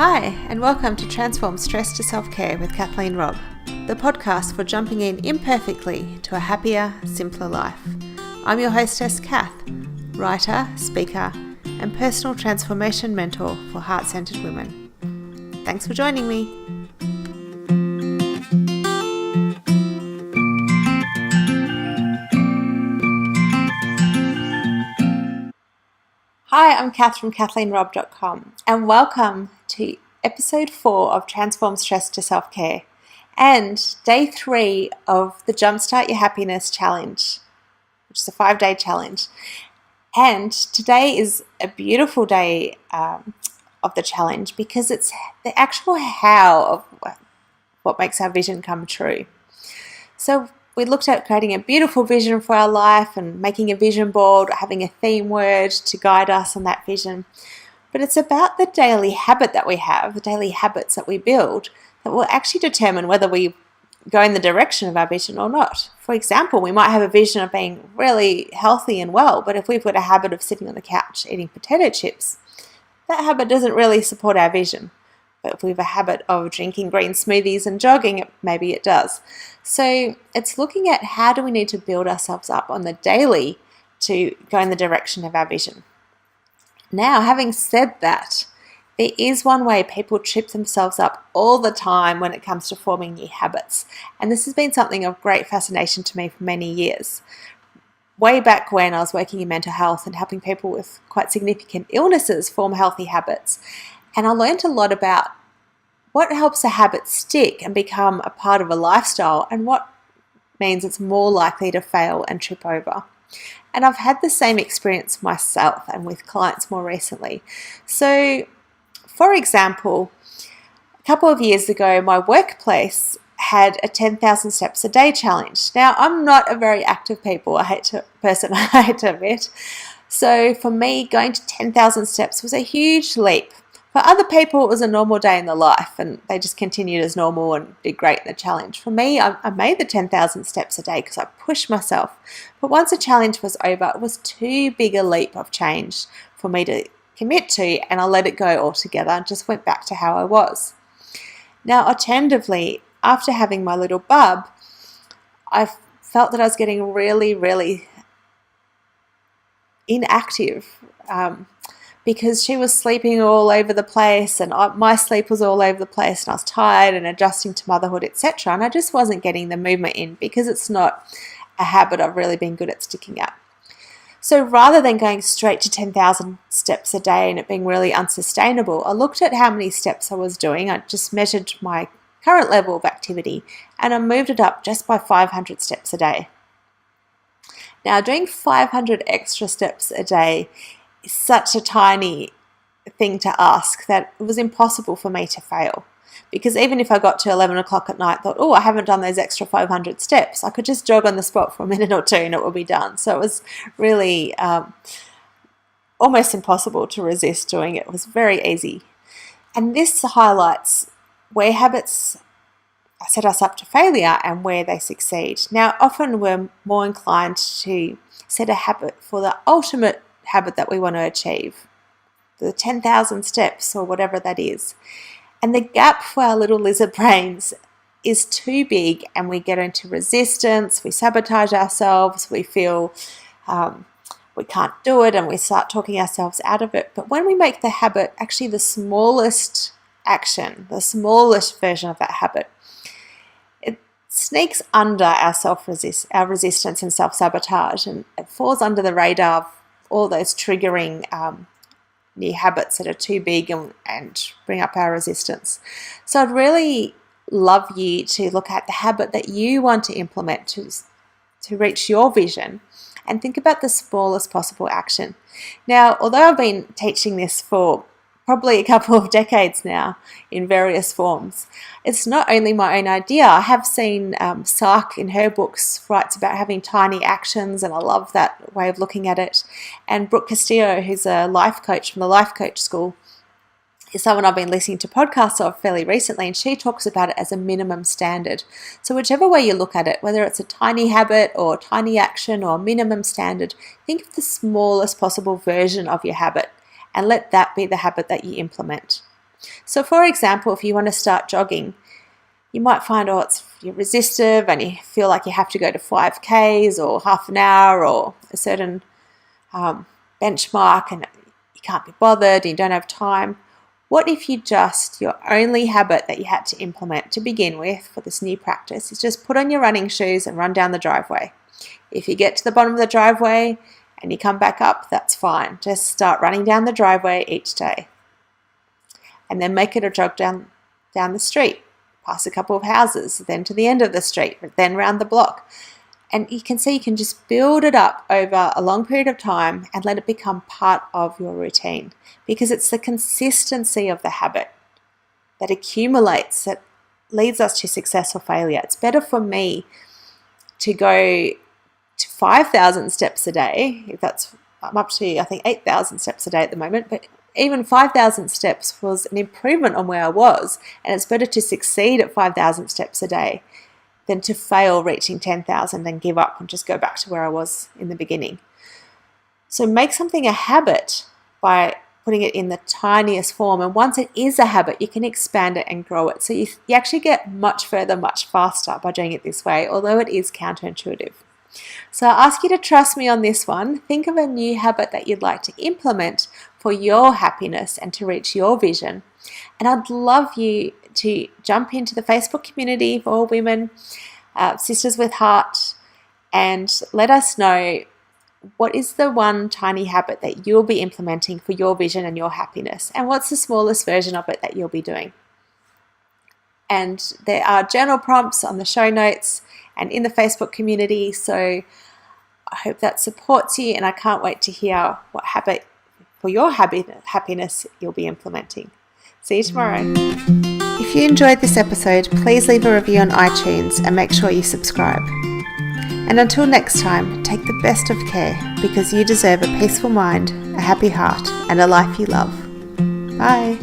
Hi, and welcome to Transform Stress to Self-Care with Kathleen Robb, the podcast for jumping in imperfectly to a happier, simpler life. I'm your hostess, Kath, writer, speaker, and personal transformation mentor for heart-centered women. Thanks for joining me. Hi, I'm Kath from KathleenRobb.com, and welcome to episode 4 of Transform Stress to Self-Care and day 3 of the Jumpstart Your Happiness Challenge, which is a 5-day challenge. And today is a beautiful day of the challenge because it's the actual how of what makes our vision come true. So we looked at creating a beautiful vision for our life and making a vision board, having a theme word to guide us on that vision. But it's about the daily habit that we have, the daily habits that we build, that will actually determine whether we go in the direction of our vision or not. For example, we might have a vision of being really healthy and well, but if we've got a habit of sitting on the couch eating potato chips, that habit doesn't really support our vision. But if we have a habit of drinking green smoothies and jogging, maybe it does. So it's looking at how do we need to build ourselves up on the daily to go in the direction of our vision. Now, having said that, there is one way people trip themselves up all the time when it comes to forming new habits. And this has been something of great fascination to me for many years. Way back when I was working in mental health and helping people with quite significant illnesses form healthy habits. And I learned a lot about what helps a habit stick and become a part of a lifestyle and what means it's more likely to fail and trip over. And I've had the same experience myself and with clients more recently. So, for example, a couple of years ago, my workplace had a 10,000 steps a day challenge. Now, I'm not a very active person, I hate to admit. So for me, going to 10,000 steps was a huge leap. For other people, it was a normal day in their life and they just continued as normal and did great in the challenge. For me, I made the 10,000 steps a day because I pushed myself. But once the challenge was over, it was too big a leap of change for me to commit to, and I let it go altogether and just went back to how I was. Now, alternatively, after having my little bub, I felt that I was getting really, really inactive. Because she was sleeping all over the place and my sleep was all over the place and I was tired and adjusting to motherhood, etc. And I just wasn't getting the movement in because it's not a habit I've really been good at sticking at. So rather than going straight to 10,000 steps a day and it being really unsustainable, I looked at how many steps I was doing. I just measured my current level of activity and I moved it up just by 500 steps a day. Now, doing 500 extra steps a day is such a tiny thing to ask that it was impossible for me to fail. Because even if I got to 11 o'clock at night, thought, I haven't done those extra 500 steps, I could just jog on the spot for a minute or two and it would be done. So it was really almost impossible to resist doing it. It was very easy. And this highlights where habits set us up to failure and where they succeed. Now, often we're more inclined to set a habit for the ultimate habit that we want to achieve, the 10,000 steps or whatever that is. And the gap for our little lizard brains is too big and we get into resistance, we sabotage ourselves, we feel we can't do it and we start talking ourselves out of it. But when we make the habit actually the smallest action, the smallest version of that habit, it sneaks under our resistance and self-sabotage, and it falls under the radar of all those triggering new habits that are too big and bring up our resistance. So I'd really love you to look at the habit that you want to implement to reach your vision and think about the smallest possible action. Now, although I've been teaching this for probably a couple of decades now in various forms, it's not only my own idea. I have seen Sark in her books writes about having tiny actions, and I love that way of looking at it. And Brooke Castillo, who's a life coach from the Life Coach School, is someone I've been listening to podcasts of fairly recently, and she talks about it as a minimum standard. So whichever way you look at it, whether it's a tiny habit or tiny action or minimum standard, think of the smallest possible version of your habit and let that be the habit that you implement. So for example, if you want to start jogging, you might find, you're resistive and you feel like you have to go to 5Ks or half an hour or a certain benchmark and you can't be bothered and you don't have time. What if your only habit that you had to implement to begin with for this new practice is just put on your running shoes and run down the driveway? If you get to the bottom of the driveway and you come back up, that's fine. Just start running down the driveway each day. And then make it a jog down the street, past a couple of houses, then to the end of the street, then round the block. And you can see you can just build it up over a long period of time and let it become part of your routine, because it's the consistency of the habit that accumulates that leads us to success or failure. It's better for me to go to 5,000 steps a day, I'm up to, I think, 8,000 steps a day at the moment, but even 5,000 steps was an improvement on where I was, and it's better to succeed at 5,000 steps a day than to fail reaching 10,000 and give up and just go back to where I was in the beginning. So make something a habit by putting it in the tiniest form, and once it is a habit, you can expand it and grow it. So you actually get much further, much faster by doing it this way, although it is counterintuitive. So I ask you to trust me on this one. Think of a new habit that you'd like to implement for your happiness and to reach your vision. And I'd love you to jump into the Facebook community for all women, Sisters with Heart, and let us know what is the one tiny habit that you'll be implementing for your vision and your happiness, and what's the smallest version of it that you'll be doing. And there are journal prompts on the show notes and in the Facebook community, so I hope that supports you, and I can't wait to hear what habit for your happiness you'll be implementing. See you tomorrow. If you enjoyed this episode, please leave a review on iTunes and make sure you subscribe. And until next time, take the best of care, because you deserve a peaceful mind, a happy heart, and a life you love. Bye.